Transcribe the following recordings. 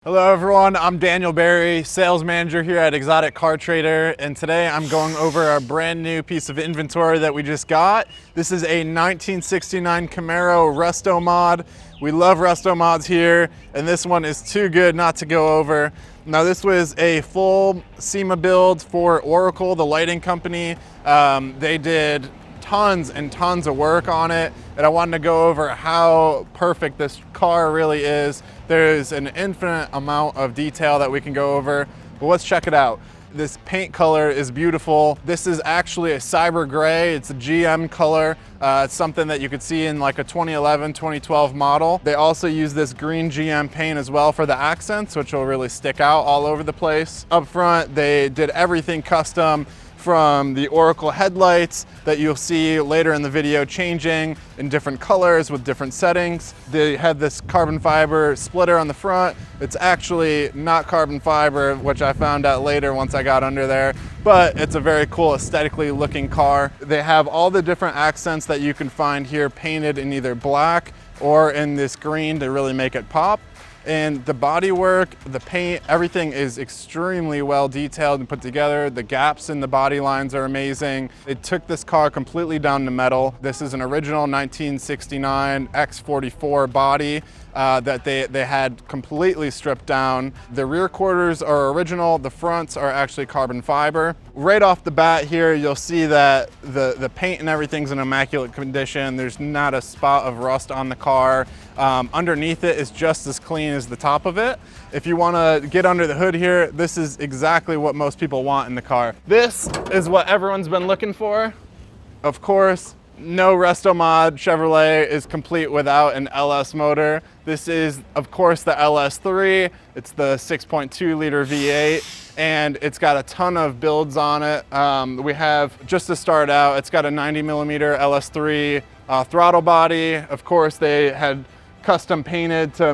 Hello everyone, I'm Daniel Berry, sales manager here at Exotic Car Trader, and today I'm going over our brand new piece of inventory that we just got. This is a 1969 Camaro Restomod. We love Resto-mods here, and this one is too good not to go over. Now this was a full Sema build for Oracle, the lighting company. They did tons and tons of work on it, and I wanted to go over how perfect this car really is. There's an infinite amount of detail that we can go over, but let's check it out. This paint color is beautiful. This is actually a cyber gray. It's a GM color. It's something that you could see in like a 2011, 2012 model. They also use this green GM paint as well for the accents, which will really stick out all over the place. Up front, they did everything custom, from the Oracle headlights that you'll see later in the video changing in different colors with different settings. They had this carbon fiber splitter on the front. It's actually not carbon fiber, which I found out later once I got under there, but it's a very cool aesthetically looking car. They have all the different accents that you can find here painted in either black or in this green to really make it pop. And the bodywork, the paint, everything is extremely well detailed and put together. The gaps in the body lines are amazing. It took this car completely down to metal. This is an original 1969 X44 body that they had completely stripped down. The rear quarters are original. The fronts are actually carbon fiber. Right off the bat here, you'll see that the paint and everything's in immaculate condition. There's not a spot of rust on the car. Underneath it is just as clean as the top of it. If you want to get under the hood here, this is exactly what most people want in the car. This is what everyone's been looking for. Of course, no Restomod Chevrolet is complete without an LS motor. This is, of course, the LS3. It's the 6.2 liter V8, and it's got a ton of builds on it. We have, just to start out, it's got a 90mm LS3 throttle body. Of course, they had custom painted to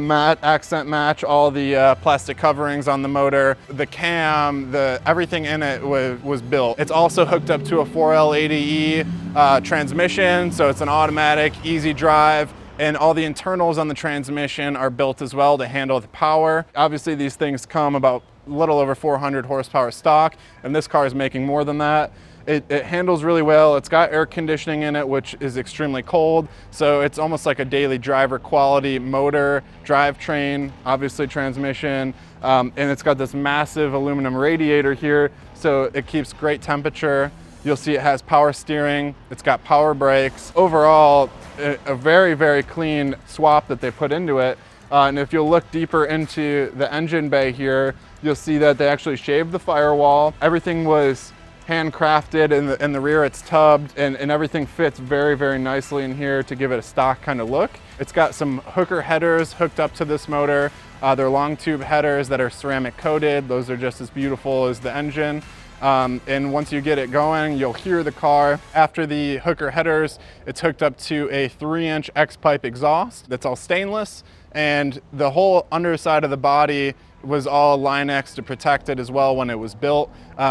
accent match all the plastic coverings on the motor. The cam, everything in it was built. It's also hooked up to a 4L80E transmission, so it's an automatic, easy drive, and all the internals on the transmission are built as well to handle the power. Obviously, these things come about a little over 400 horsepower stock, and this car is making more than that. It handles really well. It's got air conditioning in it, which is extremely cold. So it's almost like a daily driver quality motor, drivetrain, obviously transmission. And it's got this massive aluminum radiator here, so it keeps great temperature. You'll see it has power steering. It's got power brakes. Overall, a very, very clean swap that they put into it. And if you'll look deeper into the engine bay here, you'll see that they actually shaved the firewall. Everything was handcrafted. In the rear, it's tubbed, and everything fits very, very nicely in here to give it a stock kind of look. It's got some hooker headers hooked up to this motor. They're long tube headers that are ceramic coated. Those are just as beautiful as the engine. And once you get it going, you'll hear the car. After the hooker headers, it's hooked up to a 3-inch X-pipe exhaust that's all stainless, and the whole underside of the body was all Line-X to protect it as well when it was built.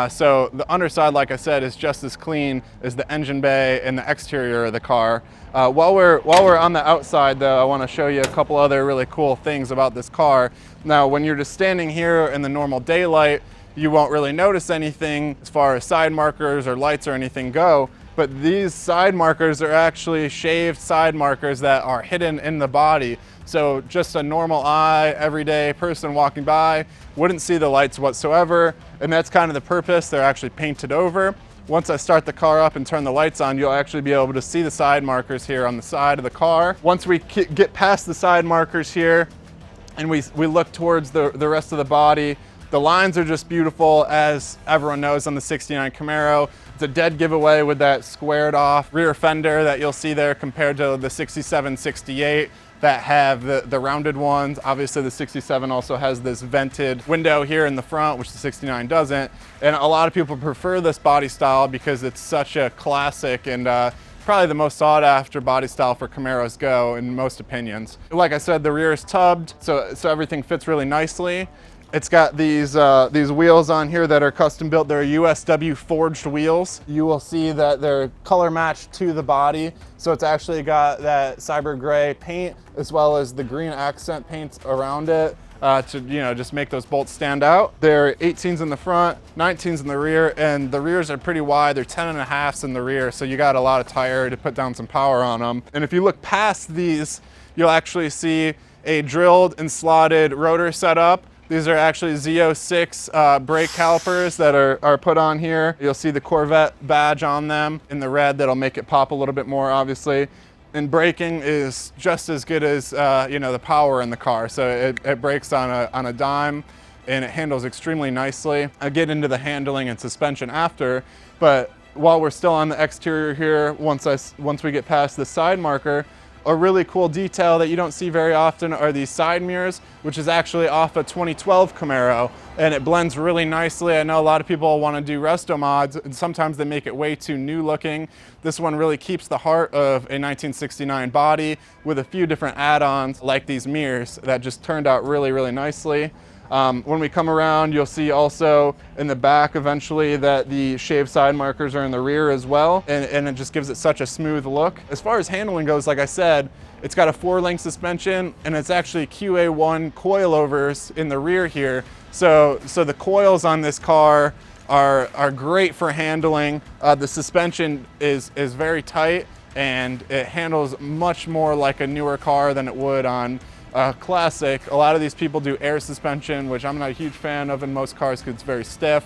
So the underside, like I said, is just as clean as the engine bay and the exterior of the car. While we're on the outside though, I want to show you a couple other really cool things about this car. Now, when you're just standing here in the normal daylight, you won't really notice anything as far as side markers or lights or anything go, but these side markers are actually shaved side markers that are hidden in the body. So just a normal eye, everyday person walking by wouldn't see the lights whatsoever, and that's kind of the purpose. They're actually painted over. Once I start the car up and turn the lights on, you'll actually be able to see the side markers here on the side of the car. Once we get past the side markers here and we look towards the rest of the body, the lines are just beautiful, as everyone knows on the 69 Camaro. It's a dead giveaway with that squared off rear fender that you'll see there compared to the 67, 68 that have the rounded ones. Obviously the 67 also has this vented window here in the front, which the 69 doesn't. And a lot of people prefer this body style because it's such a classic and probably the most sought after body style for Camaros go in most opinions. Like I said, the rear is tubbed, so everything fits really nicely. It's got these wheels on here that are custom built. They're USW forged wheels. You will see that they're color matched to the body. So it's actually got that cyber gray paint as well as the green accent paints around it. to, you know, just make those bolts stand out. They're 18s in the front, 19s in the rear, and the rears are pretty wide. They're 10.5s in the rear, so you got a lot of tire to put down some power on them. And if you look past these, you'll actually see a drilled and slotted rotor setup. These are actually Z06 brake calipers that are put on here. You'll see the Corvette badge on them in the red that'll make it pop a little bit more, obviously. And braking is just as good as you know, the power in the car. So it brakes on a dime, and it handles extremely nicely. I get into the handling and suspension after, but while we're still on the exterior here, once we get past the side marker, a really cool detail that you don't see very often are these side mirrors, which is actually off a 2012 Camaro, and it blends really nicely. I know a lot of people want to do resto mods, and sometimes they make it way too new looking. This one really keeps the heart of a 1969 body with a few different add-ons like these mirrors that just turned out really, really nicely. When we come around, you'll see also in the back eventually that the shaved side markers are in the rear as well, and it just gives it such a smooth look. As far as handling goes, like I said, it's got a 4-link suspension, and it's actually QA1 coilovers in the rear here. So the coils on this car are great for handling. The suspension is very tight, and it handles much more like a newer car than it would on classic. A lot of these people do air suspension, which I'm not a huge fan of in most cars because it's very stiff.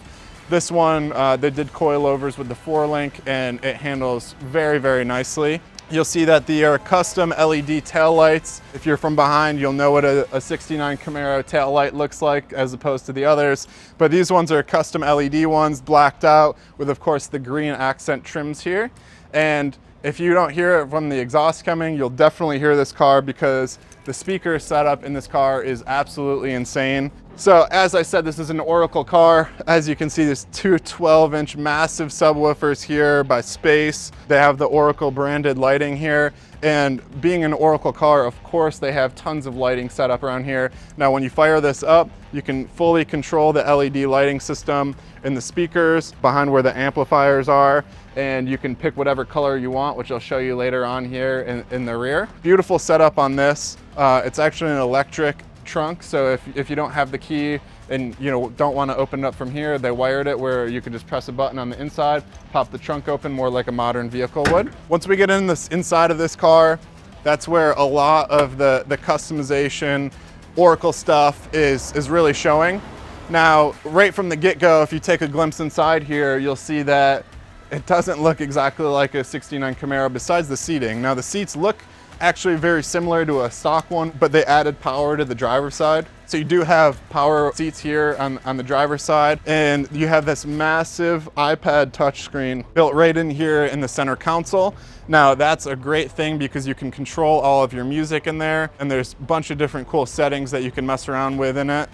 This one, they did coilovers with the 4-link, and it handles very, very nicely. You'll see that they are custom LED tail lights. If you're from behind, you'll know what a 69 Camaro tail light looks like as opposed to the others. But these ones are custom LED ones, blacked out with, of course, the green accent trims here. And if you don't hear it from the exhaust coming, you'll definitely hear this car because the speaker setup in this car is absolutely insane. So as I said, this is an Oracle car. As you can see, there's two 12-inch massive subwoofers here by Space. They have the Oracle branded lighting here. And being an Oracle car, of course, they have tons of lighting set up around here. Now, when you fire this up, you can fully control the LED lighting system in the speakers behind where the amplifiers are. And you can pick whatever color you want, which I'll show you later on here in the rear. Beautiful setup on this. It's actually an electric trunk, so if you don't have the key and you know don't want to open it up from here, they wired it where you can just press a button on the inside, pop the trunk open more like a modern vehicle would. Once we get in this inside of this car, that's where a lot of the customization Oracle stuff is really showing. Now, right from the get-go, if you take a glimpse inside here, you'll see that it doesn't look exactly like a 69 Camaro besides the seating. Now, the seats look actually very similar to a stock one, but they added power to the driver's side. So you do have power seats here on the driver's side, and you have this massive iPad touchscreen built right in here in the center console. Now that's a great thing because you can control all of your music in there, and there's a bunch of different cool settings that you can mess around with in it.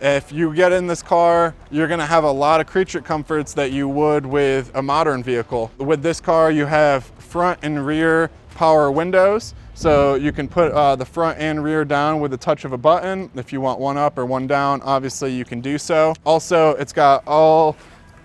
If you get in this car, you're gonna have a lot of creature comforts that you would with a modern vehicle. With this car, you have front and rear power windows. So you can put the front and rear down with the touch of a button. If you want one up or one down, obviously you can do so. Also, it's got all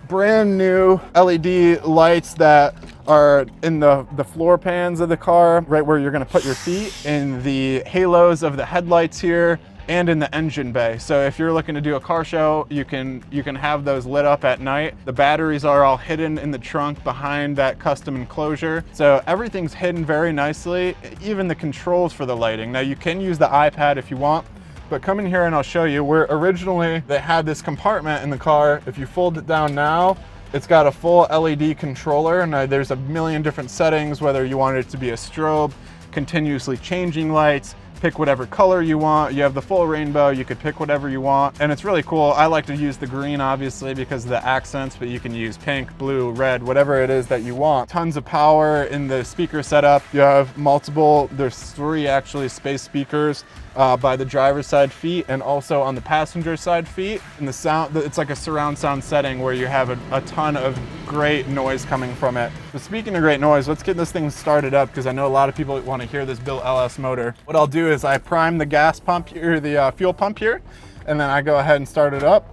brand new LED lights that are in the floor pans of the car, right where you're gonna put your feet, in the halos of the headlights here, and in the engine bay. So if you're looking to do a car show, you can have those lit up at night. The batteries are all hidden in the trunk behind that custom enclosure. So everything's hidden very nicely, even the controls for the lighting. Now you can use the iPad if you want, but come in here and I'll show you where originally they had this compartment in the car. If you fold it down now, it's got a full LED controller, and there's a million different settings, whether you want it to be a strobe, continuously changing lights, pick whatever color you want. You have the full rainbow, you could pick whatever you want, and it's really cool. I like to use the green obviously because of the accents, but you can use pink, blue, red, whatever it is that you want. Tons of power in the speaker setup. You have multiple, there's 3 actually Space speakers by the driver's side feet and also on the passenger side feet. And the sound, it's like a surround sound setting where you have a ton of great noise coming from it. But speaking of great noise, let's get this thing started up because I know a lot of people want to hear this built LS motor. What I'll do is I prime the gas pump here, the fuel pump here, and then I go ahead and start it up.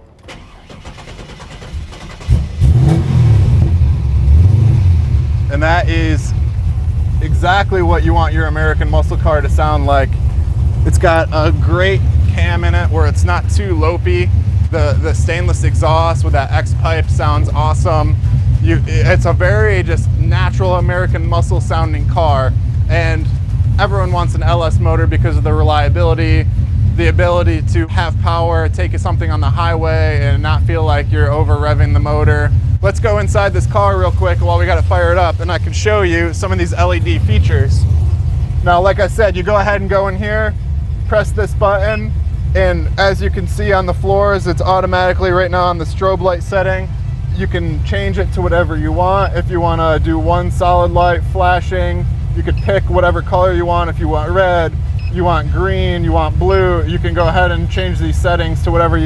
And that is exactly what you want your American muscle car to sound like. It's got a great cam in it where it's not too lopey. The stainless exhaust with that X pipe sounds awesome. It's a very just natural American muscle sounding car, and everyone wants an LS motor because of the reliability, the ability to have power, take something on the highway and not feel like you're over revving the motor. Let's go inside this car real quick while we got to fire it up, and I can show you some of these LED features. Now, like I said, you go ahead and go in here, press this button, and as you can see on the floors, it's automatically right now on the strobe light setting. You can change it to whatever you want. If you want to do one solid light flashing, you could pick whatever color you want. If you want red, you want green, you want blue, you can go ahead and change these settings to whatever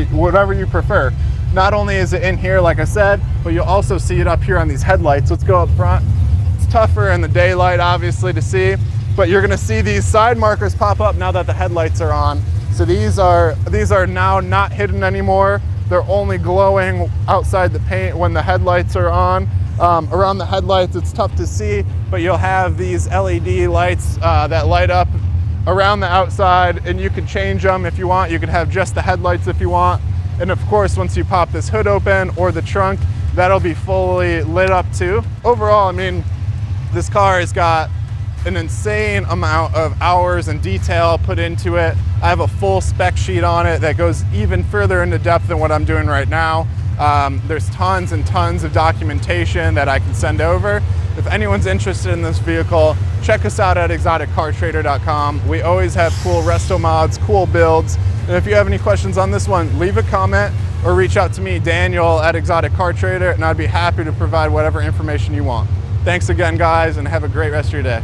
you prefer. Not only is it in here, like I said, but you'll also see it up here on these headlights. Let's go up front. It's tougher in the daylight, obviously, to see, but you're gonna see these side markers pop up now that the headlights are on. So these are now not hidden anymore. They're only glowing outside the paint when the headlights are on. Around the headlights, it's tough to see, but you'll have these LED lights that light up around the outside, and you can change them if you want. You can have just the headlights if you want. And of course, once you pop this hood open or the trunk, that'll be fully lit up too. Overall, I mean, this car has got an insane amount of hours and detail put into it. I have a full spec sheet on it that goes even further into depth than what I'm doing right now. There's tons and tons of documentation that I can send over. If anyone's interested in this vehicle, check us out at exoticcartrader.com. We always have cool resto mods, cool builds. And if you have any questions on this one, leave a comment or reach out to me, Daniel, at Exotic Car Trader, and I'd be happy to provide whatever information you want. Thanks again, guys, and have a great rest of your day.